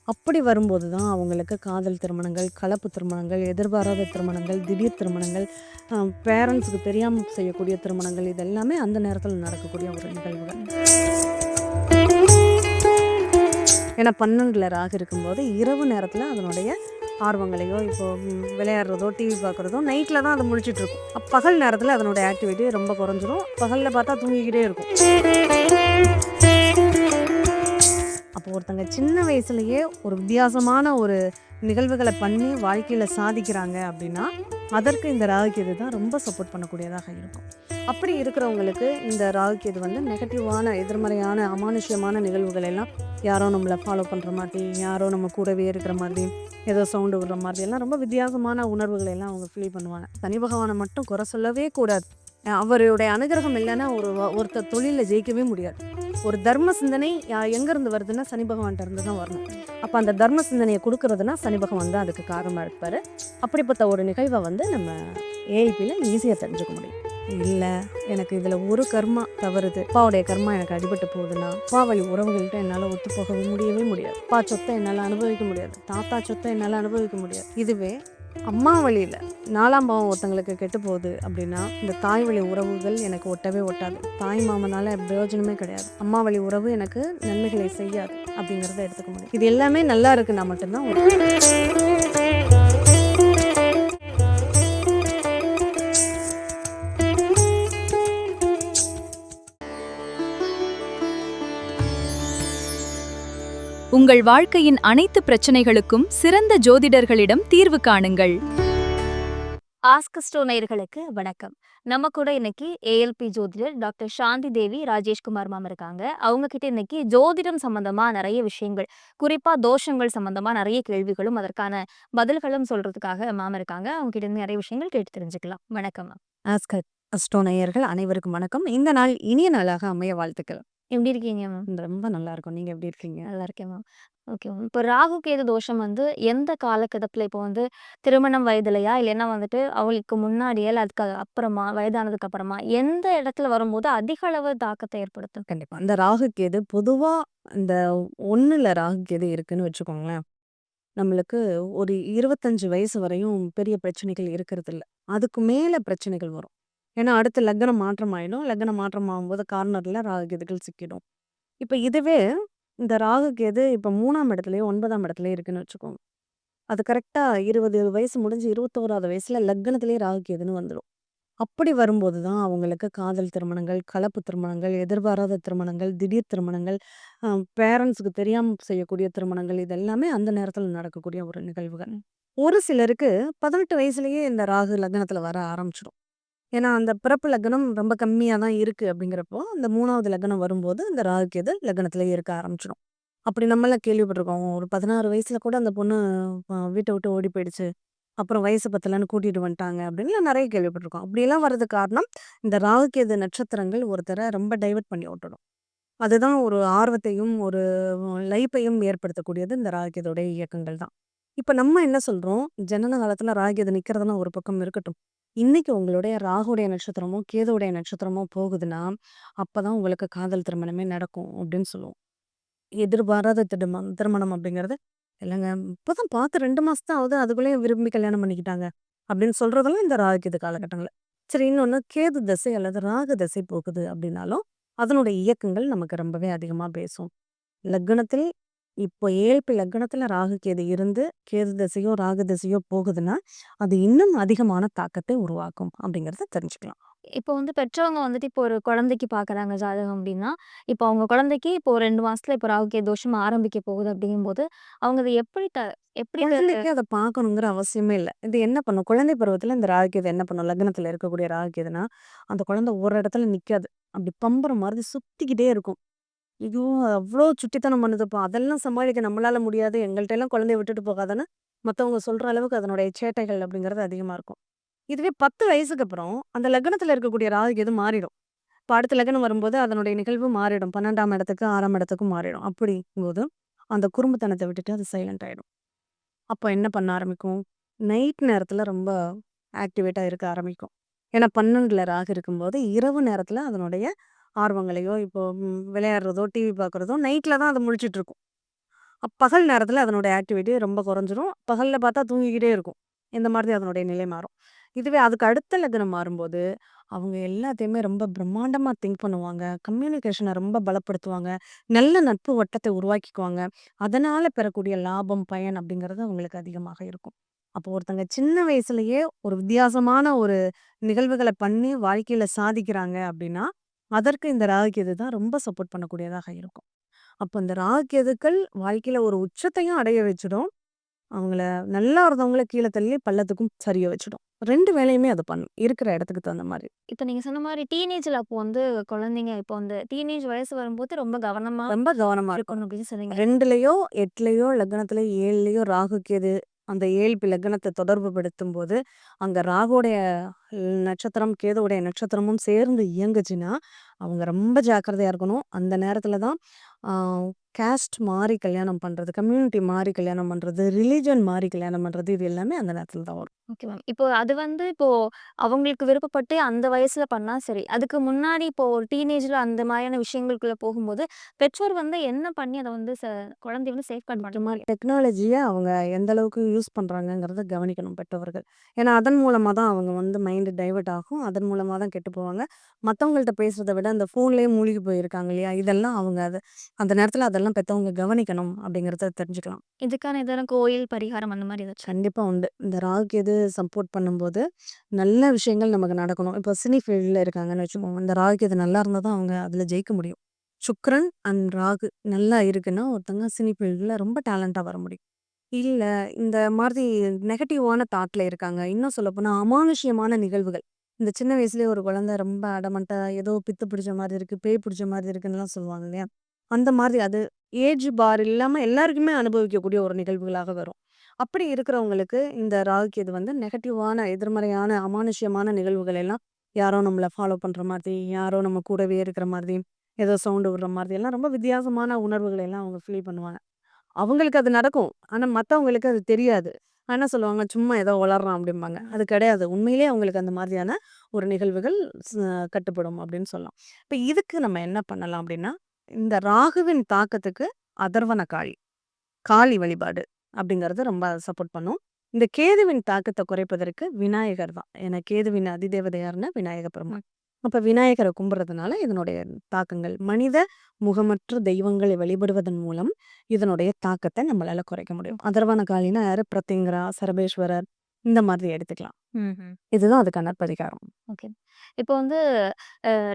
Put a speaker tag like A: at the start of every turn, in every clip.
A: அப்படி வரும்போது தான் அவங்களுக்கு காதல் திருமணங்கள், கலப்பு திருமணங்கள், எதிர்பாராத திருமணங்கள், திடீர் திருமணங்கள், பேரண்ட்ஸுக்கு தெரியாம செய்யக்கூடிய திருமணங்கள் இது எல்லாமே அந்த நேரத்தில நடக்கக்கூடிய ஒரு நிகழ்வுகள். ஏன்னா 12ல ராகு இருக்கும்போது இரவு நேரத்தில அதனுடைய ஆர்வங்களையோ, இப்போ விளையாடுறதோ, டிவி பார்க்குறதோ நைட்ல தான் அது முழிச்சிட்டு இருக்கும். பகல் நேரத்தில அதனுடைய ஆக்டிவிட்டி ரொம்ப குறைஞ்சிரும். பகல்ல பார்த்தா தூங்கிக்கிட்டே இருக்கும். அப்போ ஒருத்தங்க சின்ன வயசுலயே ஒரு வித்தியாசமான ஒரு நிகழ்வுகளை பண்ணி வாழ்க்கையில சாதிக்கிறாங்க அப்படின்னா, அதற்கு இந்த ராகுகேது தான் ரொம்ப சப்போர்ட் பண்ணக்கூடியதாக இருக்கும். அப்படி இருக்கிறவங்களுக்கு இந்த ராகுகேது வந்து நெகட்டிவான, எதிர்மறையான, அமானுஷ்யமான நிகழ்வுகள் எல்லாம் யாரோ நம்மளை ஃபாலோ பண்ற மாதிரி, யாரோ நம்ம கூடவே இருக்கிற மாதிரி, ஏதோ சவுண்டு விடுற மாதிரி எல்லாம் ரொம்ப வித்தியாசமான உணர்வுகளை எல்லாம் அவங்க ஃபீல் பண்ணுவாங்க. சனி பகவானை மட்டும் குறை சொல்லவே கூடாது. அவருடைய அனுகிரகம் இல்லைன்னா ஒருத்தர் தொழிலில் ஜெயிக்கவே முடியாது. ஒரு தர்ம சிந்தனை எங்கேருந்து வருதுன்னா சனி பகவான்கிட்ட இருந்து தான் வரணும். அப்போ அந்த தர்ம சிந்தனையை கொடுக்கறதுனா சனி பகவான் தான் அதுக்கு காரணமாக இருப்பார். அப்படிப்பட்ட ஒரு நிகழ்வை வந்து நம்ம ஏஐபியில் ஈஸியாக தெரிஞ்சுக்க முடியும். இல்லை எனக்கு இதில் ஒரு கர்மா தவறுது, அப்பாவுடைய கர்மா எனக்கு அடிபட்டு போகுதுன்னா வழி உறவுகள்கிட்ட என்னால் ஒத்து போகவே முடியாது. அப்பா சொத்தை என்னால் அனுபவிக்க முடியாது, தாத்தா சொத்தை என்னால் அனுபவிக்க முடியாது. இதுவே அம்மா வழியில் 4ஆம் பாவம் ஒருத்தங்களுக்கு கெட்டு போகுது அப்படின்னா இந்த தாய் வழி உறவுகள் எனக்கு ஒட்டவே ஒட்டாது. தாய் மாமனால பிரயோஜனமே கிடையாது. அம்மா வழி உறவு எனக்கு நன்மைகளை செய்யாது அப்படிங்கிறத எடுத்துக்க முடியும். இது எல்லாமே நல்லா இருக்குன்னா மட்டும்தான்
B: உங்கள் வாழ்க்கையின் அனைத்து பிரச்சனைகளுக்கும் சிறந்த ஜோதிடர்களிடம் தீர்வு காணுங்கள்.
C: ஆஸ்கஸ்ட்ரோ நேயர்களுக்கு வணக்கம். நம்ம கூட இன்னைக்கு ஏஎல்பி ஜோதிடர் டாக்டர் சாந்தி தேவி ராஜேஷ்குமார் மேம் இருக்காங்க. அவங்க கிட்ட இன்னைக்கு ஜோதிடம் சம்பந்தமா நிறைய விஷயங்கள், குறிப்பா தோஷங்கள் சம்பந்தமா நிறைய கேள்விகளும் அதற்கான பதில்களும் சொல்றதுக்காக மேம் இருக்காங்க. அவங்க கிட்ட இருந்து நிறைய விஷயங்கள் கேட்டு தெரிஞ்சுக்கலாம். வணக்கம் மேம்.
A: ஆஸ்கஸ்ட்ரோ நேயர்கள் அனைவருக்கும் வணக்கம். இந்த நாள் இனிய நாளாக அமைய வாழ்த்துக்கள்.
C: எப்படி இருக்கீங்க மேம்?
A: ரொம்ப நல்லா இருக்கும். நீங்க எப்படி இருக்கீங்க?
C: நல்லா இருக்கேன் மேம். Okay ma'am. இப்போ ராகு கேது தோஷம் வந்து எந்த காலகட்டத்தில், இப்போ வந்து திருமணம் வயதுலையா, இல்லைன்னா வந்துட்டு அவளுக்கு முன்னாடியா, இல்லை அதுக்கு அப்புறமா, வயதானதுக்கு அப்புறமா எந்த இடத்துல வரும்போது அதிக அளவு தாக்கத்தை ஏற்படுத்தும்?
A: கண்டிப்பா. இந்த ராகு கேது பொதுவா இந்த 1ல ராகு கேது இருக்குன்னு வச்சுக்கோங்களேன். நம்மளுக்கு ஒரு 25 வயசு வரையும் பெரிய பிரச்சனைகள் இருக்கிறதில்ல. அதுக்கு மேல பிரச்சனைகள் வரும். ஏன்னா அடுத்து லக்னம் மாற்றம் ஆயிடும். லக்னம் மாற்றம் ஆகும்போது கார்னர்ல ராகு கேதுகள் சிக்கிடும். இப்ப இதுவே இந்த ராகு கேது இப்ப 3ஆம் இடத்துலயோ, 9ஆம் இடத்துலயோ இருக்குன்னு வச்சுக்கோங்க. அது கரெக்ட்டா 20 வயசு முடிஞ்சு 21வது வயசுல லக்னத்திலேயே ராகு கேதுன்னு வந்துரும். அப்படி வரும்போது தான் அவங்களுக்கு காதல் திருமணங்கள், கலப்பு திருமணங்கள், எதிர்பாராத திருமணங்கள், திடீர் திருமணங்கள், அ பேரண்ட்ஸுக்கு தெரியாம செய்யக்கூடிய திருமணங்கள் இது எல்லாமே அந்த நேரத்தில நடக்கக்கூடிய ஒரு நிகழ்வுகள். ஒரு சிலருக்கு 18 வயசுலயே இந்த ராகு லக்னத்தில வர ஆரம்பிச்சுடும். ஏன்னா அந்த பிறப்பு லக்னம் ரொம்ப கம்மியா தான் இருக்கு அப்படிங்கிறப்போ, அந்த 3வது லக்னம் வரும்போது இந்த ராகு கேது லக்னத்திலேயே இருக்க ஆரம்பிச்சுடும். அப்படி நம்மலாம் கேள்விப்பட்டுருக்கோம். ஒரு 16 வயசுல கூட அந்த பொண்ணு வீட்ட விட்டு ஓடி போயிடுச்சு. அப்புறம் வயசு பத்தலன்னு கூட்டிட்டு வந்துட்டாங்க அப்படின்லாம் நெறைய கேள்விப்பட்டுருக்கோம். அப்படியெல்லாம் வர்றதுக்கு காரணம், இந்த ராகுகேது நட்சத்திரங்கள் ஒருத்தர ரொம்ப டைவர்ட் பண்ணி விட்டுடும். அதுதான் ஒரு ஆர்வத்தையும், ஒரு லைஃப்பையும் ஏற்படுத்தக்கூடியது இந்த ராகுகேதுடைய இயக்கங்கள் தான். இப்ப நம்ம என்ன சொல்றோம், ஜனன காலத்துல ராகுகேது நிக்கிறதெல்லாம் ஒரு பக்கம் இருக்கட்டும். இன்னைக்கு உங்களுடைய ராகுடைய நட்சத்திரமோ, கேதுவுடைய நட்சத்திரமோ போகுதுன்னா, அப்பதான் உங்களுக்கு காதல் திருமணமே நடக்கும் அப்படின்னு சொல்லுவோம். எதிர்பாராத திருமணம் அப்படிங்கிறது, இல்லங்க இப்பதான் பார்த்து 2 மாசம் தான் ஆகுது. அதுக்குள்ளயே விரும்பி கல்யாணம் பண்ணிக்கிட்டாங்க. அப்படின்னு சொல்றதெல்லாம் இந்த ராகுகேது காலகட்டங்கள்ல. சரி இன்னொன்னு கேது திசை அல்லது ராகு திசை போகுது அப்படின்னாலும், அதனுடைய இயக்கங்கள் நமக்கு ரொம்பவே அதிகமா பேசும். லக்னத்தில் இப்போ ஏழ்பி லக்னத்துல ராகு கேது இருந்து, கேது திசையோ, ராகு திசையோ போகுதுன்னா, அது இன்னும் அதிகமான தாக்கத்தை உருவாக்கும் அப்படிங்கிறத தெரிஞ்சுக்கலாம்.
C: இப்போ வந்து பெற்றவங்க வந்துட்டு இப்போ ஒரு குழந்தைக்கு பார்க்குறாங்க ஜாதகம் அப்படின்னா, இப்போ அவங்க குழந்தைக்கு இப்போ 2 மாசத்துல இப்போ ராகு கேது தோஷம் ஆரம்பிக்க போகுது அப்படிங்கும்போது, அவங்க அத எப்படி
A: குழந்தைக்கு அத பார்க்கணுங்கிற அவசியமே இல்ல. இது என்ன பண்ணும்? குழந்தை பருவத்துல இந்த ராகு கேது என்ன பண்ணும்? லக்னத்துல இருக்கக்கூடிய ராகு கேதுன்னா, அந்த குழந்தை ஒரு இடத்துல நிக்காது. அப்படி பம்பரம் மாதிரி சுத்திக்கிட்டே இருக்கும். ஐயோ! அவ்ளோ சுட்டித்தனம் பண்ணுதுப்பா! அதெல்லாம் சமாளிக்க நம்மளால முடியாது. எங்கள்ட்டலாம் குழந்தைய விட்டுட்டு போகாதன்னு, மத்தவங்க சொல்ற அளவுக்கு அதனுடைய சேட்டைகள் அப்படிங்கிறது அதிகமா இருக்கும். இதுவே 10 வயசுக்கு அப்புறம், அந்த லக்னத்துல இருக்கக்கூடிய ராகு கேது மாறிடும். இப்ப அடுத்த லக்னம் வரும்போது அதனுடைய நிகழ்வு மாறிடும். 12ஆம் இடத்துக்கு, 6ஆம் இடத்துக்கும் மாறிடும். அப்படிங்கும்போது, அந்த குறும்புத்தனத்த விட்டுட்டு அது சைலண்ட் ஆயிடும். அப்ப என்ன பண்ண ஆரம்பிக்கும்? நைட் நேரத்துல ரொம்ப ஆக்டிவேட்டா இருக்க ஆரம்பிக்கும். ஏன்னா 12ல ராகு இருக்கும்போது, இரவு நேரத்துல அதனுடைய ஆர்வங்களையோ, இப்போ விளையாடுறதோ, டிவி பார்க்குறதோ நைட்ல தான் அது முழிச்சிட்டு இருக்கும். பகல் நேரத்துல அதனுடைய ஆக்டிவிட்டி ரொம்ப குறைஞ்சிரும். பகல்ல பார்த்தா தூங்கிக்கிட்டே இருக்கும். இந்த மாதிரி அதனுடைய நிலை மாறும். இதுவே அதுக்கு அடுத்த லக்னம் மாறும்போது, அவங்க எல்லாத்தையுமே ரொம்ப பிரம்மாண்டமா திங்க் பண்ணுவாங்க. கம்யூனிகேஷன ரொம்ப பலப்படுத்துவாங்க. நல்ல நட்பு வட்டத்தை உருவாக்கிக்குவாங்க. அதனால பெறக்கூடிய லாபம், பயன் அப்படிங்கிறது அவங்களுக்கு அதிகமாக இருக்கும். அப்போ ஒருத்தங்க சின்ன வயசுலயே ஒரு வித்தியாசமான ஒரு நிகழ்வுகள பண்ணி வாழ்க்கையில சாதிக்கிறாங்க அப்படின்னா, அதற்கு இந்த ராகு தான் ரொம்ப சப்போர்ட் பண்ணக்கூடியதாக இருக்கும். அப்ப இந்த ராகு வாழ்க்கையில ஒரு உச்சத்தையும் அடைய வச்சுடும். அவங்கள நல்லா இருந்தவங்கள கீழ தள்ளி பள்ளத்துக்கும் சரிய வச்சுடும். 2 வேலையுமே அது பண்ணும். இருக்கிற இடத்துக்கு தகுந்த மாரி.
C: இப்ப நீங்க சொன்ன மாரி டீனேஜ்ல அப்போ வந்து குழந்தைங்க இப்போ அந்த டீனேஜ் வயசு வரும்போது ரொம்ப கவனமா
A: ரொம்ப கவனமா இருக்கணும்.
C: இருக்கணும் அப்படின்னு சொன்னீங்க.
A: 2லயோ, 8லயோ, லக்னத்தில 7லயோ ராகு, கேது அந்த 7 லக்னத்த தொடர்பு படுத்தும்போது, அங்க ராகுடைய நட்சத்திரம், கேதுவுடைய நட்சத்திரமும் சேர்ந்து இயங்குச்சுன்னா, அவங்க ரொம்ப ஜாக்கிரதையா இருக்கணும். அந்த நேரத்தில தான் ஆ கேஸ்ட் மாறி கல்யாணம் பண்றது, கம்யூனிட்டி மாறி கல்யாணம் பண்றது, ரிலிஜன் மாறி கல்யாணம் பண்றது, இது எல்லாமே அந்த நேரத்தில தான் வரும்.
C: Okay ma'am. இப்போ அது வந்து இப்போ அவங்களுக்கு விருப்பப்பட்டு அந்த வயசுல பண்ணா சரி. அதுக்கு முன்னாடி இப்போ ஒரு டீனேஜ்ல அந்த மாதிரியான விஷயங்களுக்குள்ள போகும்போது, பெற்றோர் வந்து என்ன பண்ணி அத வந்து குழந்தைய வந்து சேஃப்கார்ட் பண்ண
A: முக்கியமா
C: முடியும்?
A: டெக்னாலஜிய அவங்க எந்த அளவுக்கு யூஸ் பண்றாங்கங்கிறத கவனிக்கணும் பெற்றவர்கள். ஏன்னா, அதன் மூலமா தான் அவங்க வந்து மைண்ட் டைவர்ட் ஆகும். அதன் மூலமா தான் கெட்டு போவாங்க. மத்தவங்கள்ட்ட பேசுறத விட அந்த ஃபோன்லயே மூழ்கி போயிருக்காங்க இல்லையா? இதெல்லாம் அவங்க அந்த நேரத்துல அதெல்லாம் பெத்தவங்க கவனிக்கணும் அப்படிங்கிறத தெரிஞ்சுக்கலாம்.
C: இதுக்கான எதனா கோயில் பரிகாரம் அந்த மாரி ஏதாச்சும்?
A: கண்டிப்பா உண்டு. இந்த ராகுக்கு எது சப்போர்ட் பண்ணும்போது, நல்ல விஷயங்கள் நமக்கு நடக்கணும். இப்போ சினி ஃபீல்ட்ல இருக்காங்கன்னு வச்சுக்கோங்க. இந்த ராகுக்கு எது நல்லா இருந்தா தான் அவங்க அதுல ஜெயிக்க முடியும். சுக்கிரன் அண்ட் ராகு நல்லா இருக்குன்னா, ஒருத்தங்க சினி ஃபீல்ட்ல ரொம்ப டேலண்டா வர முடியும். இல்ல, இந்த மாதிரி நெகட்டிவான தாட்ல இருக்காங்க. இன்னும் சொல்லப்போனா அமானுஷ்யமான நிகழ்வுகள். இந்த சின்ன வயசுலயே ஒரு குழந்தை ரொம்ப அடமன்ட்டா ஏதோ பித்து பிடிச்ச மாரி இருக்கு, பேய் பிடிச்ச மாதிரி இருக்குன்னுலாம் சொல்லுவாங்க இல்லையா? அந்த மாதிரி அது ஏஜ் பார் இல்லாம எல்லாருக்குமே அனுபவிக்கக்கூடிய ஒரு நிகழ்வுகளாக வரும். அப்படி இருக்கிறவங்களுக்கு இந்த ராகு கேது வந்து நெகட்டிவான, எதிர்மறையான, அமானுஷ்யமான நிகழ்வுகள் எல்லாம் யாரோ நம்மள ஃபாலோ பண்ற மாதிரி, யாரோ நம்ம கூடவே இருக்கிற மாதிரி, ஏதோ சவுண்ட் விடுற மாதிரி எல்லாம் ரொம்ப வித்தியாசமான உணர்வுகள எல்லாம் அவங்க ஃபீல் பண்ணுவாங்க. அவங்களுக்கு அது நடக்கும். ஆனா மத்தவங்களுக்கு அது தெரியாது. என்ன சொல்லுவாங்க, "சும்மா ஏதோ உளர்றான்" அப்படிம்பாங்க. அது கிடையாது. உண்மையிலேயே அவங்களுக்கு அந்த மாதிரியான ஒரு நிகழ்வுகள் ஸ் கட்டுப்படும் அப்படின்னு சொல்லலாம். இப்ப இதுக்கு நம்ம என்ன பண்ணலாம் அப்படின்னா, இந்த ராகுவின் தாக்கத்துக்கு அதர்வன காளி, காளி வழிபாடு அப்படிங்கிறது ரொம்ப சப்போர்ட் பண்ணும். இந்த கேதுவின் தாக்கத்த குறைப்பதற்கு விநாயகர் தான். ஏன்னா கேதுவின் அதிதேவதை யாருன்னா விநாயக பெருமான். அப்ப விநாயகர கும்பிடுறதுனால இதனுடைய தாக்கங்கள் மனித முகமற்ற தெய்வங்களை வழிபடுவதன் மூலம் இதனுடைய தாக்கத்த நம்மளால குறைக்க முடியும். அதர்வன காளின்னா யாரு? பிரத்திங்கரா, சரபேஸ்வரர் இந்த மாதிரி எடுத்துக்கலாம்.
C: ம்ஹ்ம்.
A: இதுதான் அதுக்கான பரிகாரம்.
C: ஓகே. இப்போ வந்து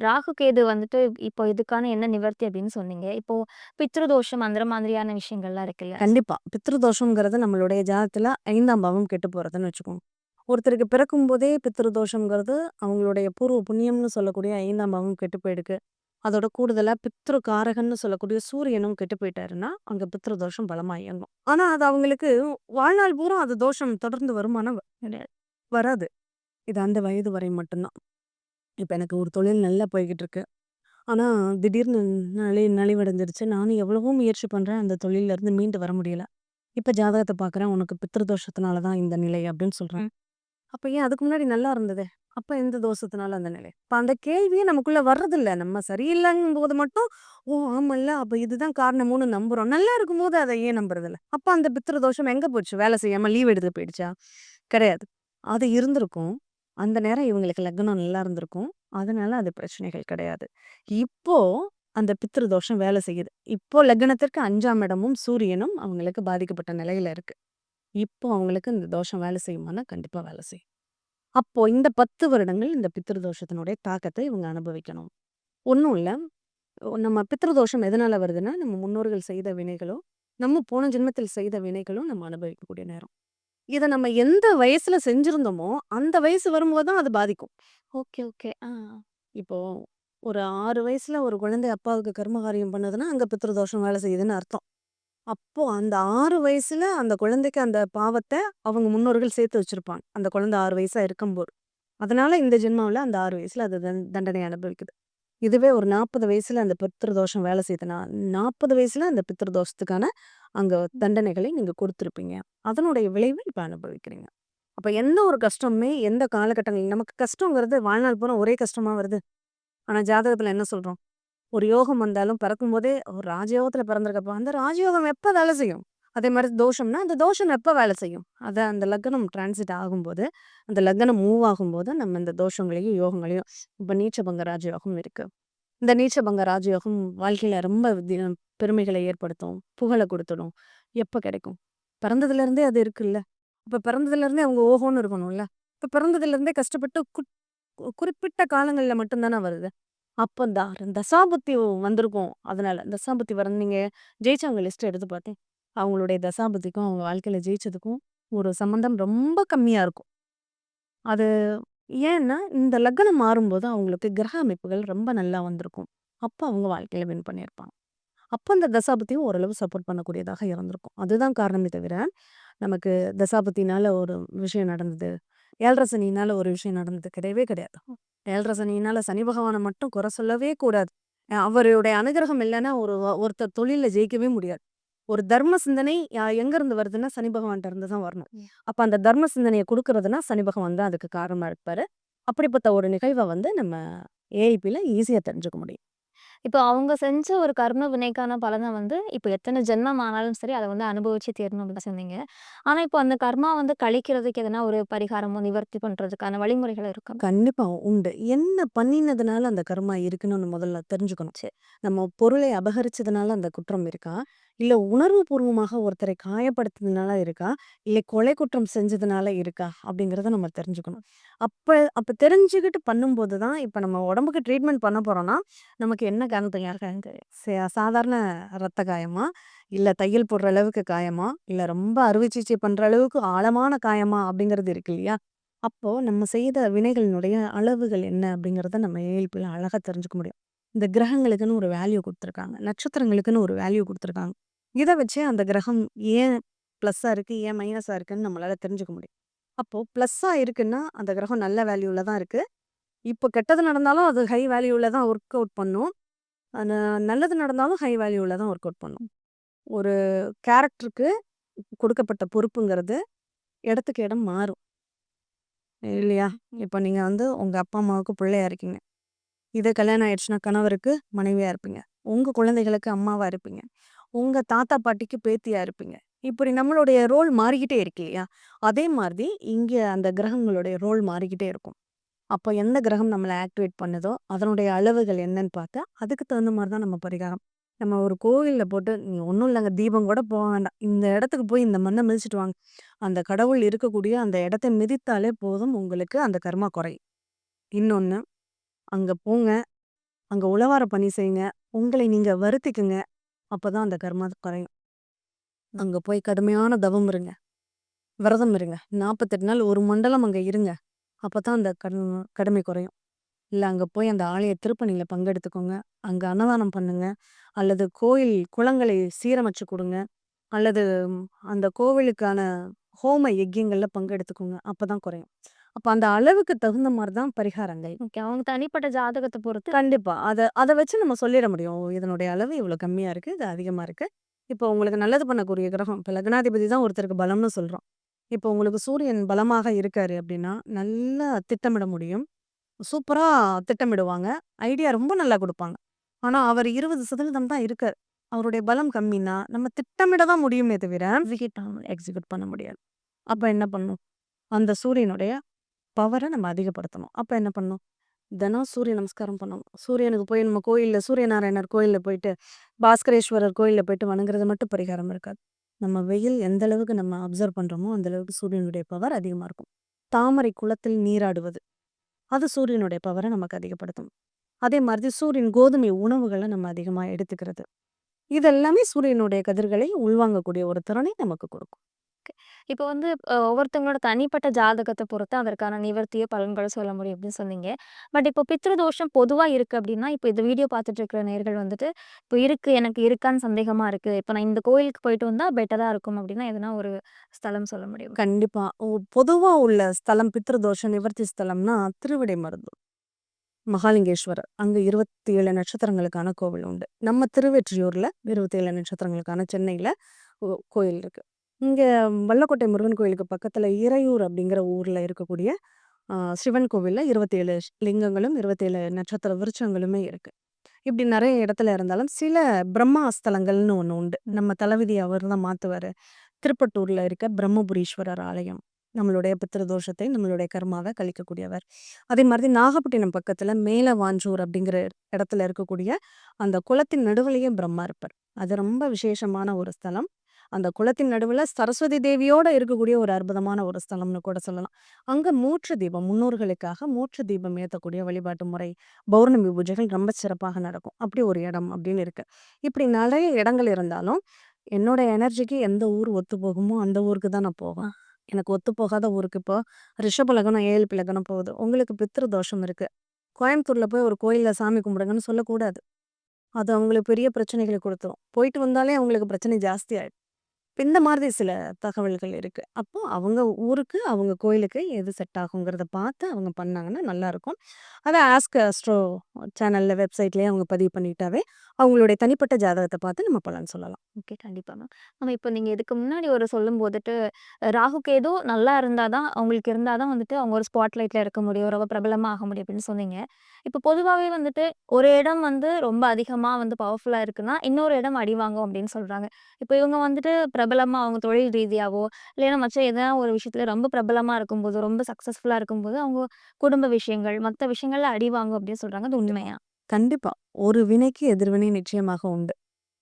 C: ராகு, கேது வந்துட்டு இப்போ இதுக்கான என்ன நிவர்த்தி அப்படின்னு சொன்னீங்க. இப்போ பித்ருதோஷம் அந்த மாதிரியான விஷயங்கள்லாம் இருக்குல்ல.
A: கண்டிப்பா. பித்ருதோஷம்ங்கிறது நம்மளுடைய ஜாதகத்துல 5ஆம் பாவம் கெட்டு போறதுன்னு வச்சுக்கோங்க. ஒருத்தருக்கு பிறக்கும்போதே பித்ருதோஷம்ங்கிறது அவங்களுடைய பூர்வ புண்ணியம்னு சொல்லக்கூடிய 5ஆம் பாவம் கெட்டு போயிருக்கு. அதோட கூடுதலா பித்ரு காரகன்னு சொல்லக்கூடிய சூரியனும் கெட்டு போயிட்டாருன்னா, அங்க பித்ருதோஷம் பலமா இயங்கும். ஆனா அது அவங்களுக்கு வாழ்நாள் பூரா அது தோஷம் தொடர்ந்து வருமானா? கிடையாது. வராது. இது அந்த வயது வரை மட்டும் தான். இப்ப எனக்கு ஒரு தொழில் நல்லா போய்க்கிட்டு இருக்கு. ஆனா திடீர்னு நலிவடைஞ்சிருச்சு. நானும் எவ்வளவோ முயற்சி பண்றேன். அந்த தொழில்ல இருந்து மீண்டு வர முடியல. இப்ப ஜாதகத்த பார்க்குறேன். உனக்கு பித்ருதோஷத்தினால தான் இந்த நிலை அப்படின்னு சொல்றாங்க.
C: ம்.
A: அப்ப ஏன் அதுக்கு முன்னாடி நல்லா இருந்ததே! அப்ப எந்த தோஷத்தினால அந்த நிலை? அப்ப அந்த கேள்வியே நமக்குள்ள வர்றதில்ல. நம்ம சரியில்லங்கும்போது மட்டும், ஓ! ஆமல்ல. அப்ப இதுதான் காரணமோன்னு நம்புறோம். நல்லா இருக்கும்போது அத ஏன் நம்புறதில்ல? அப்ப அந்த பித்ரு தோஷம் எங்க போச்சு? வேலை செய்யாம லீவ் எடுத்து போயிடுச்சா? கிடையாது. அது இருந்திருக்கும். அந்த நேரம் இவங்களுக்கு லக்னம் நல்லா இருந்திருக்கும். அதனால அது பிரச்சனைகள் கிடையாது. இப்போ அந்த பித்ரு தோஷம் வேலை செய்யுது. இப்போ லக்னத்திற்கு 5ஆம் இடமும் சூரியனும் அவங்களுக்கு பாதிக்கப்பட்ட நிலையில இருக்கு. இப்போ அவங்களுக்கு இந்த தோஷம் வேலை செய்யுமான்னா, கண்டிப்பா வேலை செய்யும். அப்போ இந்த 10 வருடங்கள் இந்த பித்ரு தோஷத்தினுடைய தாக்கத்த இவங்க அனுபவிக்கணும். ஒண்ணும் இல்ல. நம்ம பித்ரு தோஷம் எதனால வருதுன்னா, நம்ம முன்னோர்கள் செய்த வினைகளோ, நம்ம போன ஜென்மத்தில் செய்த வினைகளும் நம்ம அனுபவிக்கக்கூடிய நேரம். இத நம்ம எந்த வயசுல செஞ்சிருந்தோமோ, அந்த வயசு வரும்போது தான் அது பாதிக்கும்.
C: Okay, okay. ஆ.
A: இப்போ ஒரு 6 வயசுல ஒரு குழந்தை அப்பாவுக்கு கர்மகாரியம் பண்ணுதுன்னா, அங்க பித்ரு தோஷம் வேலை செய்யுதுன்னு அர்த்தம். அப்போ அந்த 6 வயசுல அந்த குழந்தைக்கு அந்த பாவத்த அவங்க முன்னோர்கள் சேர்த்து வச்சிருப்பாங்க. அந்த குழந்தை 6 வயசா இருக்கும்போது. அதனால இந்த ஜென்மாவுல அந்த 6 வயசுல அது தண்டனை அனுபவிக்குது. இதுவே ஒரு 40 வயசுல அந்த பித்ரு தோஷம் வேலை செய்யுதுன்னா, 40 வயசுல அந்த பித்ரு தோஷத்துக்கான அங்க தண்டனைகளை நீங்க குடுத்துருப்பீங்க. அதனுடைய விளைவு இப்ப அனுபவிக்கிறீங்க. அப்ப எந்த ஒரு கஷ்டமுமே எந்த காலகட்டங்கள் நமக்கு கஷ்டங்கிறது வாழ்நாள் பூரா ஒரே கஷ்டமா வருது. ஆனா ஜாதகத்துல என்ன சொல்றோம்? ஒரு யோகம் வந்தாலும் பிறக்கும்போதே ஒரு ராஜயோகத்துல பிறந்திருக்கப்போ, அந்த ராஜயோகம் எப்ப வேலை செய்யும்? அதே மாரி தோஷம்னா, அந்த தோஷம் எப்ப வேலை செய்யும்? அந்த லக்னம் டிரான்சிட் ஆகும்போது, அந்த லக்னம் மூவ் ஆகும்போது, நம்ம இந்த தோஷங்களையும், யோகங்களையும் இப்ப நீச்சபங்க ராஜயோகம் இருக்கு. இந்த நீச்சபங்க ராஜயோகம் வாழ்க்கையில ரொம்ப பெருமைகளை ஏற்படுத்தும். புகழ குடுத்துடும். எப்ப கிடைக்கும்? பிறந்ததுலேருந்தே அது இருக்குல்ல. அப்ப பிறந்ததுலேருந்தே அவங்க ஓஹோன்னு இருக்கணும்ல. இப்ப பிறந்ததுலேருந்தே கஷ்டப்பட்டு குறிப்பிட்ட காலங்கள்ல மட்டும் தானே வருது. அப்ப தசாபுத்தி வந்திருக்கும். அதனால தசாபுத்தி நீங்க ஜெயிச்சவங்க லிஸ்ட் எடுத்து பார்த்தேன். அவங்களுடைய தசாபுத்திக்கும், அவங்க வாழ்க்கையில ஜெயிச்சதுக்கும் ஒரு சம்மந்தம் ரொம்ப கம்மியா இருக்கும். அது ஏன்னா, இந்த லக்னம் மாறும்போது அவங்களுக்கு கிரக அமைப்புகள் ரொம்ப நல்லா வந்திருக்கும். அப்ப அவங்க வாழ்க்கையில வின் பண்ணியிருப்பாங்க. அப்ப அந்த தசாபுத்தியும் ஓரளவு சப்போர்ட் பண்ணக்கூடியதாக இருந்திருக்கும். அதுதான் காரணமே தவிர, நமக்கு தசாபுத்தினால ஒரு விஷயம் நடந்தது. 7 சனியினால ஒரு விஷயம் நடந்தது கிடையவே கிடையாது. 7 சனியினால சனி பகவான மட்டும் குறை சொல்லவே கூடாது. அவருடைய அனுகிரகம் இல்லன்னா ஒருத்தர் தொழில்ல ஜெயிக்கவே முடியாது. ஒரு தர்ம சிந்தனை எங்கருந்து வருதுன்னா, சனி பகவான்ட்ட இருந்து தான் வரணும். அப்ப அந்த தர்ம சிந்தனைய குடுக்குறதுன்னா, சனி பகவான் தான் அதுக்கு காரணமா இருப்பாரு. அப்படிப்பட்ட ஒரு நிகழ்வ நம்ம ஏஐபில ஈஸியா தெரிஞ்சுக்க முடியும்.
C: இப்போ அவங்க செஞ்ச ஒரு கர்ம வினைக்கான பலன இப்போ எத்தன ஜென்மம் ஆனாலும் சரி, அத அனுபவிச்சு தீரணும் அப்படின்னு சொன்னீங்க. ஆனா, இப்போ அந்த கர்மா கழிக்கிறதுக்கு எதனா ஒரு பரிகாரமோ, நிவர்த்தி பண்றதுக்கான வழிமுறைகள் இருக்கா?
A: கண்டிப்பா உண்டு. என்ன பண்ணினதுனால அந்த கர்மா இருக்குன்னு முதல்ல தெரிஞ்சுக்கணும். நம்ம பொருளை அபகரிச்சதுனால அந்த குற்றம் இருக்கா? இல்ல உணர்வுபூர்வமாக ஒருத்தரை காயப்படுத்தினதுனால இருக்கா? இல்ல கொலை குற்றம் செஞ்சதுனால இருக்கா? அப்படிங்கிறத நம்ம தெரிஞ்சுக்கணும். அப்ப அப்ப தெரிஞ்சுக்கிட்டு பண்ணும்போது தான், இப்ப நம்ம உடம்புக்கு ட்ரீட்மெண்ட் பண்ண போறோம்னா, நமக்கு என்ன காரணத்துக்காக சாதாரண ரத்த காயமா? இல்ல தையல் போடுற அளவுக்கு காயமா? இல்ல ரொம்ப அறுவை சிகிச்சை பண்ற அளவுக்கு ஆழமான காயமா? அப்படிங்கிறது இருக்கு இல்லையா? அப்போ நம்ம செய்த வினைகளினுடைய அளவுகள் என்ன அப்படிங்கிறத நம்ம ஏஎல்பில அழகா தெரிஞ்சுக்க முடியும். இந்த கிரகங்களுக்குன்னு ஒரு வேல்யூ குடுத்துருக்காங்க. நட்சத்திரங்களுக்குன்னு ஒரு வேல்யூ குடுத்துருக்காங்க. இத வச்சே அந்த கிரகம் ஏன் ப்ளஸ்ஸா இருக்கு, ஏன் மைனஸா இருக்குன்னு நம்மளால தெரிஞ்சுக்க முடியும். அப்போ ப்ளஸ்ஸா இருக்குன்னா, அந்த கிரகம் நல்ல வேல்யூல தான் இருக்கு. இப்போ கெட்டது நடந்தாலும் அது ஹை வேல்யூல தான் ஒர்க் அவுட் பண்ணும். ஆனா நல்லது நடந்தாலும் ஹை வேல்யூல தான் ஒர்க் அவுட் பண்ணும். ஒரு கேரக்டருக்கு கொடுக்கப்பட்ட பொறுப்புங்கிறது இடத்துக்கு இடம் மாறும். இல்லையா? இப்ப நீங்க உங்க அப்பா, அம்மாவுக்கு பிள்ளையா இருக்கீங்க. இதே கல்யாணம் ஆயிடுச்சுன்னா கணவருக்கு மனைவியா இருப்பீங்க. உங்க குழந்தைகளுக்கு அம்மாவா இருப்பீங்க. உங்க தாத்தா, பாட்டிக்கு பேத்தியா இருப்பீங்க. இப்படி நம்மளுடைய ரோல் மாறிக்கிட்டே இருக்கு இல்லையா? அதே மாதிரி இங்க அந்த கிரகங்களுடைய ரோல் மாறிக்கிட்டே இருக்கும். அப்போ எந்த கிரகம் நம்மள ஆக்டிவேட் பண்ணுதோ, அதனுடைய அளவுகள் என்னன்னு பார்த்தா, அதுக்கு தகுந்த மாரி தான் நம்ம பரிகாரம். நம்ம ஒரு கோவில்ல போட்டு நீங்க ஒண்ணும் இல்லங்க தீபம் கூட போ வேண்டாம். இந்த இடத்துக்கு போய் இந்த மண்ண மிதிச்சுட்டு வாங்க. அந்த கடவுள் இருக்கக்கூடிய அந்த இடத்த மிதித்தாலே போதும் உங்களுக்கு அந்த கர்மா குறையும். இன்னொன்னு, அங்க போங்க. அங்க உழவார பணி செய்யுங்க. உங்களை நீங்க வருத்திக்குங்க. அப்பதான் அந்த கர்மா குறையும். அங்க போய் கடுமையான தவம் இருங்க. விரதம் இருங்க. 48 நாள் 1 மண்டலம் அங்க இருங்க. அப்பதான் அந்த கடுமை குறையும். இல்ல அங்க போய் அந்த ஆலய திருப்பணியில பங்கெடுத்துக்கோங்க. அங்க அன்னதானம் பண்ணுங்க. அல்லது கோயில் குளங்களை சீரமைச்சு குடுங்க. அல்லது அந்த கோவிலுக்கான ஹோம யஜ்யங்கள்ல பங்கெடுத்துக்கோங்க. அப்பதான் குறையும். அப்ப அந்த அளவுக்கு தகுந்த மாரி தான் பரிகாரங்கள்.
C: ஓகே. அவங்க தனிப்பட்ட ஜாதகத்த பொறுத்து
A: கண்டிப்பா. அத வச்சு நம்ம சொல்லிட முடியும். ஓ! இதனுடைய அளவு இவ்வளோ கம்மியா இருக்கு. இது அதிகமா இருக்கு. இப்போ உங்களுக்கு நல்லது பண்ணக்கூடிய கிரகம். இப்ப லக்னாதிபதி தான் ஒருத்தருக்கு பலம்னு சொல்றோம். இப்போ உங்களுக்கு சூரியன் பலமாக இருக்காரு அப்டின்னா, நல்லா திட்டமிட முடியும். சூப்பரா திட்டமிடுவாங்க. ஐடியா ரொம்ப நல்லா குடுப்பாங்க. ஆனா, அவர் 20% தான் இருக்காரு. அவருடைய பலம் கம்மின்னா, நம்ம திட்டமிட தான் முடியுமே தவிர, எக்ஸிக்யூட் பண்ண முடியாது. அப்ப என்ன பண்ணணும்? அந்த சூரியனுடைய பவர நம்ம அதிகப்படுத்தணும். அப்ப என்ன பண்ணணும்? தினம் சூரிய நமஸ்காரம் பண்ணணும். சூரியனுக்கு போய் நம்ம கோயில்ல சூரியநாராயணர் கோயில்ல போயிட்டு, பாஸ்கரேஸ்வரர் கோயில்ல போயிட்டு வணங்குறது மட்டும் பரிகாரம் இருக்காது. நம்ம வெயில் எந்த அளவுக்கு நம்ம அப்சர்வ் பண்றோமோ, அந்த அளவுக்கு சூரியனுடைய பவர் அதிகமா இருக்கும். தாமரை குளத்தில் நீராடுவது. அது சூரியனுடைய பவர நமக்கு அதிகப்படுத்தும். அதே மாதிரி சூரியன் கோதுமை உணவுகள நம்ம அதிகமா எடுத்துக்கிறது. இதெல்லாமே சூரியனுடைய கதிர்களை உள்வாங்கக்கூடிய ஒரு திறனை நமக்கு கொடுக்கும்.
C: இப்போ ஒவ்வொருத்தவங்களோட தனிப்பட்ட ஜாதகத்த பொறுத்து அதற்கான நிவர்த்தியோ, பலன்களோ சொல்ல முடியும் அப்படின்னு சொன்னீங்க. பட் இப்போ பித்ருதோஷம் பொதுவா இருக்கு அப்படின்னா, இப்போ இந்த வீடியோ பார்த்துட்டு இருக்கிற நேயர்கள் இப்போ இருக்கு எனக்கு இருக்கான்னு சந்தேகமா இருக்கு. இப்போ நான் இந்த கோயிலுக்கு போயிட்டு வந்தா பெட்டரா இருக்கும் அப்படின்னா, எதுனா ஒரு ஸ்தலம் சொல்ல முடியுமா?
A: கண்டிப்பா. பொதுவா உள்ள ஸ்தலம் பித்ருதோஷ நிவர்த்தி ஸ்தலம்னா திருவிடைமருதூர். மகாலிங்கேஸ்வரர். அங்க 27 நட்சத்திரங்களுக்கான கோவில் உண்டு. நம்ம திருவெற்றியூர்ல 27 நட்சத்திரங்களுக்கான சென்னையில கோயில் இருக்கு. இங்க வல்லக்கோட்டை முருகன் கோயிலுக்கு பக்கத்துல இறையூர் அப்படிங்கிற ஊர்ல இருக்கக்கூடிய சிவன் கோவில்ல 27 லிங்கங்களும், 27 நட்சத்திர விருட்சங்களுமே இருக்கு. இப்படி நெறைய இடத்துல இருந்தாலும், சில பிரம்மா ஸ்தலங்கள்னு ஒண்ணு உண்டு. நம்ம தளபதி அவர் தான் மாத்துவாரு. திருப்பட்டூர்ல இருக்க பிரம்மபுரீஸ்வரர் ஆலயம். நம்மளுடைய பித்ருதோஷத்தை, நம்மளுடைய கர்மாவ கழிக்கக்கூடியவர். அதே மாதிரி நாகப்பட்டினம் பக்கத்துல மேலவாஞ்சூர் அப்படிங்கிற இடத்துல இருக்கக்கூடிய அந்த குளத்தின் நடுவுலயே பிரம்மா இருப்பார். அது ரொம்ப விசேஷமான ஒரு ஸ்தலம். அந்த குளத்தின் நடுவுல சரஸ்வதி தேவியோட இருக்கக்கூடிய ஒரு அற்புதமான ஒரு ஸ்தலம்னு கூட சொல்லலாம். அங்க மூற்று தீபம் முன்னோர்களுக்காக மூற்று தீபம் ஏத்தக்கூடிய வழிபாட்டு முறை, பௌர்ணமி பூஜைகள் ரொம்ப சிறப்பாக நடக்கும். அப்படி ஒரு இடம் அப்படின்னு இருக்கு. இப்படி நெறைய இடங்கள் இருந்தாலும், என்னோட எனர்ஜிக்கு எந்த ஊர் ஒத்து போகுமோ அந்த ஊருக்கு தான் நான் போவேன். எனக்கு ஒத்து போகாத ஊருக்கு இப்போ ரிஷப லக்னம், ஏஎல்பி லக்னம் போகுது. உங்களுக்கு பித்ரு தோஷம் இருக்கு. கோயம்புத்தூர்ல போய் ஒரு கோயில்ல சாமி கும்பிடுங்கன்னு சொல்லக்கூடாது. அது அவங்களுக்கு பெரிய பிரச்சனைகள குடுத்துரும். போயிட்டு வந்தாலே அவங்களுக்கு பிரச்சனை ஜாஸ்தி ஆயிடும். இப்ப இந்த மாதிரி சில தகவல்கள் இருக்கு. அப்போ அவங்க ஊருக்கு, அவங்க கோயிலுக்கு எது செட் ஆகுங்கிறத பார்த்து அவங்க பண்ணாங்கன்னா நல்லாருக்கும். அத ஆஸ்க் அஸ்ட்ரோ சேனல்ல, வெப்சைட்லயே அவங்க பதிவு பண்ணிட்டாவே, அவங்களுடைய தனிப்பட்ட ஜாதகத்த பார்த்து நம்ம பலன் சொல்லலாம்.
C: ஓகே. கண்டிப்பா மேம். ஆனா இப்போ நீங்க இதுக்கு முன்னாடி ஒரு சொல்லும் போதுட்டு, ராகு கேது நல்லா இருந்தா தான் அவங்களுக்கு இருந்தா தான் வந்துட்டு அவங்க ஒரு ஸ்பாட்லைட்ல இருக்க முடியும். ரொம்ப பிரபலமா ஆக முடியும் அப்படின்னு சொன்னீங்க. இப்போ பொதுவாவே வந்துட்டு ஒரு இடம் வந்து ரொம்ப அதிகமா வந்து பவர்ஃபுல்லா இருக்குன்னா, இன்னொரு இடம் அடி வாங்கும் அப்படின்னு சொல்றாங்க. இப்போ இவங்க வந்துட்டு பிரபலமா அவங்க தொழில் ரீதியாவோ, இல்லைன்னா மற்ற எதனா ஒரு விஷயத்துல ரொம்ப பிரபலமா இருக்கும்போது, ரொம்ப சக்சஸ்ஃபுல்லா இருக்கும்போது, அவங்க குடும்ப விஷயங்கள், மத்த விஷயங்கள்ல அடி வாங்கும் அப்படின்னு சொல்றாங்க. அது உண்மையா?
A: கண்டிப்பா. ஒரு வினைக்கு எதிர்வினை நிச்சயமாக உண்டு.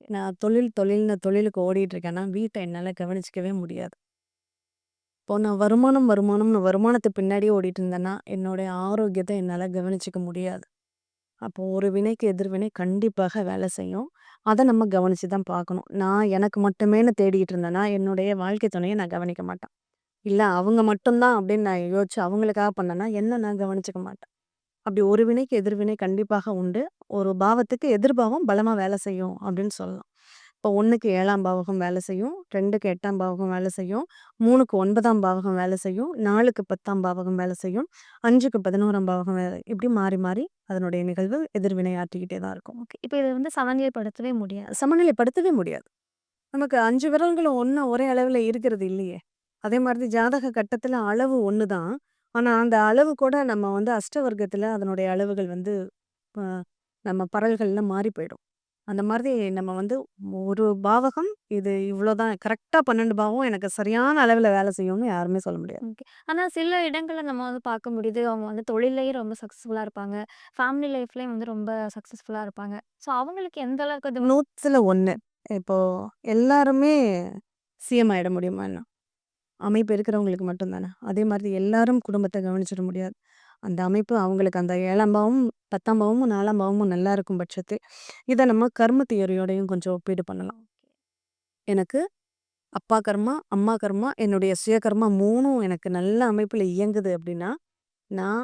A: நான் தொழில்னு தொழிலுக்கு ஓடிட்டு இருக்கேன்னா, வீட்ட என்னால கவனிச்சுக்கவே முடியாது. இப்போ நான் வருமானம்னு வருமானத்து பின்னாடியே ஓடிட்டு இருந்தேன்னா, என்னுடைய ஆரோக்கியத்த என்னால கவனிச்சுக்க முடியாது. அப்போ ஒரு வினைக்கு எதிர்வினை கண்டிப்பாக வேலை செய்யும். அத நம்ம கவனிச்சு தான் பார்க்கணும். நான் எனக்கு மட்டுமேன்னு தேடிட்டு இருந்தேன்னா, என்னுடைய வாழ்க்கை துணைய நான் கவனிக்க மாட்டேன். இல்ல அவங்க மட்டும் தான் அப்படின்னு நான் யோசிச்சு அவங்களுக்காக பண்ணேன்னா, என்ன நான் கவனிச்சுக்க மாட்டேன். அப்படி ஒரு வினைக்கு எதிர்வினை கண்டிப்பாக உண்டு. ஒரு பாவத்துக்கு எதிர்பாவம் பலமா வேலை செய்யும் அப்படின்னு சொல்லலாம். இப்போ 1க்கு 7ஆம் பாவகம் வேலை செய்யும், 2க்கு 8ஆம் பாவகம் வேலை செய்யும், 3க்கு 9ஆம் பாவகம் வேலை செய்யும், 4க்கு 10ஆம் பாவகம் வேலை செய்யும், 5க்கு 11ஆம் பாவகம் வேலை இப்படி மாறி மாறி அதனுடைய நிகழ்வு எதிர்வினை ஆற்றிக்கிட்டே தான் இருக்கும்.
C: ஓகே. இப்போ இத வந்து சமநிலைப்படுத்தவே முடியாது.
A: சமநிலைப்படுத்தவே முடியாது. நமக்கு 5 விரல்களும் ஒரே அளவுல இருக்கிறது இல்லையே! அதே மாதிரி ஜாதக கட்டத்துல அளவு ஒண்ணு தான். ஆனா, அந்த அளவு கூட நம்ம வந்து அஷ்டவர்க்கத்துல அதனுடைய அளவுகள் வந்து ப நம்ம பரல்கள்ல மாறி போயிடும். அந்த மாதிரி நம்ம வந்து ஒரு பாவகம் இது இவ்வளோதான் கரெக்ட்டா 12 பாவம் எனக்கு சரியான அளவுல வேலை செய்யும்னு யாருமே சொல்ல முடியாது.
C: ஓகே. ஆனா சில இடங்கள்ல நம்ம வந்து பார்க்க முடியுது. அவங்க வந்து தொழில்லயும் ரொம்ப சக்சஸ்ஃபுல்லா இருப்பாங்க. ஃபேமிலி லைஃப்லயும் வந்து ரொம்ப சக்சஸ்ஃபுல்லா இருப்பாங்க. ஸோ அவங்களுக்கு எந்த அளவுக்கு அது
A: 100ல 1 இப்போ எல்லாருமே சிஎம் ஆயிட முடியுமா என்ன? அமைப்பு இருக்கிறவங்களுக்கு மட்டும் தானே. அதே மாதிரி எல்லாரும் குடும்பத்த கவனிச்சிட முடியாது. அந்த அமைப்பு அவங்களுக்கு அந்த 7ஆம் பாவமும், 10ஆம் பாவமும், 4ஆம் பாவமும் நல்லா இருக்கும் பட்சத்தில், இத நம்ம கர்ம தியரியோடையும் கொஞ்சம் ஒப்பீடு பண்ணலாம். எனக்கு அப்பா கர்மா, அம்மா கர்மா, என்னுடைய சுய கர்மா 3ம் எனக்கு நல்ல அமைப்புல இயங்குது அப்படின்னா, நான்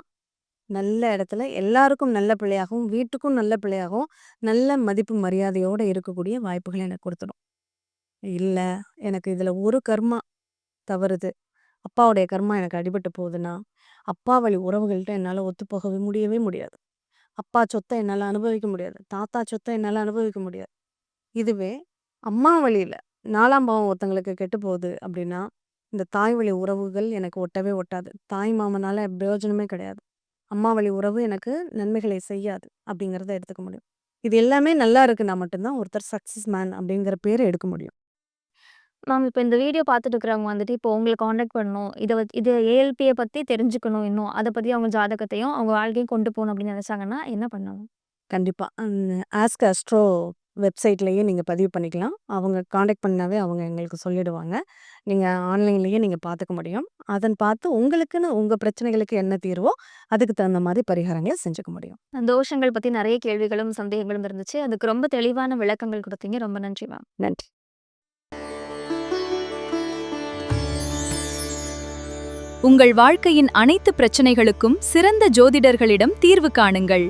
A: நல்ல இடத்துல எல்லாருக்கும் நல்ல பிள்ளையாகவும், வீட்டுக்கும் நல்ல பிள்ளையாகவும், நல்ல மதிப்பு மரியாதையோட இருக்கக்கூடிய வாய்ப்புகள எனக்கு குடுத்துடும். இல்ல, எனக்கு இதுல ஒரு கர்மா தவறுது. அப்பாவுடைய கர்மா எனக்கு அடிபட்டு போகுதுன்னா, அப்பா வழி உறவுகள்ட்ட என்னால ஒத்துப்போகவே முடியவே முடியாது. அப்பா சொத்த என்னால அனுபவிக்க முடியாது. தாத்தா சொத்த என்னால அனுபவிக்க முடியாது. இதுவே அம்மா வழியில 4ஆம் பாவம் ஒருத்தங்களுக்கு கெட்டு போகுது அப்படின்னா, இந்த தாய் வழி உறவுகள் எனக்கு ஒட்டவே ஒட்டாது. தாய் மாமனால பிரயோஜனமே கிடையாது. அம்மா வழி உறவு எனக்கு நன்மைகளை செய்யாது அப்படிங்கிறத எடுத்துக்க முடியும். இது எல்லாமே நல்லா இருக்குன்னா மட்டும் தான் ஒருத்தர் சக்சஸ் மேன் அப்படிங்கிற பேர எடுக்க முடியும்.
C: மேம் இப்ப இந்த வீடியோ பார்த்துட்டு இருக்கிறவங்க வந்துட்டு இப்போ உங்கள கான்டாக்ட் பண்ணணும். இது ஏஎல்பிய பத்தி தெரிஞ்சுக்கணும் இன்னும். அத பத்தி அவங்க ஜாதகத்தையும், அவங்க வாழ்க்கையும் கொண்டு போணும் அப்படின்னு நெனைச்சாங்கன்னா என்ன பண்ணணும்?
A: கண்டிப்பா. ஆஸ்க் அஸ்ட்ரோ வெப்சைட்லயே நீங்க பதிவு பண்ணிக்கலாம். அவங்க கான்டாக்ட் பண்ணாவே அவங்க எங்களுக்கு சொல்லிடுவாங்க. நீங்க ஆன்லைன்லயே நீங்க பார்த்துக்க முடியும். அதன் பார்த்து உங்களுக்குன்னு உங்க பிரச்சனைகளுக்கு என்ன தீர்வோ, அதுக்கு தகுந்த மாரி பரிகாரங்கள செஞ்சுக்க முடியும்.
C: தோஷங்கள் பத்தி நெறைய கேள்விகளும், சந்தேகங்களும் இருந்துச்சு. அதுக்கு ரொம்ப தெளிவான விளக்கங்கள் குடுத்தீங்க. ரொம்ப நன்றி மேம்.
A: நன்றி.
B: உங்கள் வாழ்க்கையின் அனைத்து பிரச்சனைகளுக்கும் சிறந்த ஜோதிடர்களிடம் தீர்வு காணுங்கள்.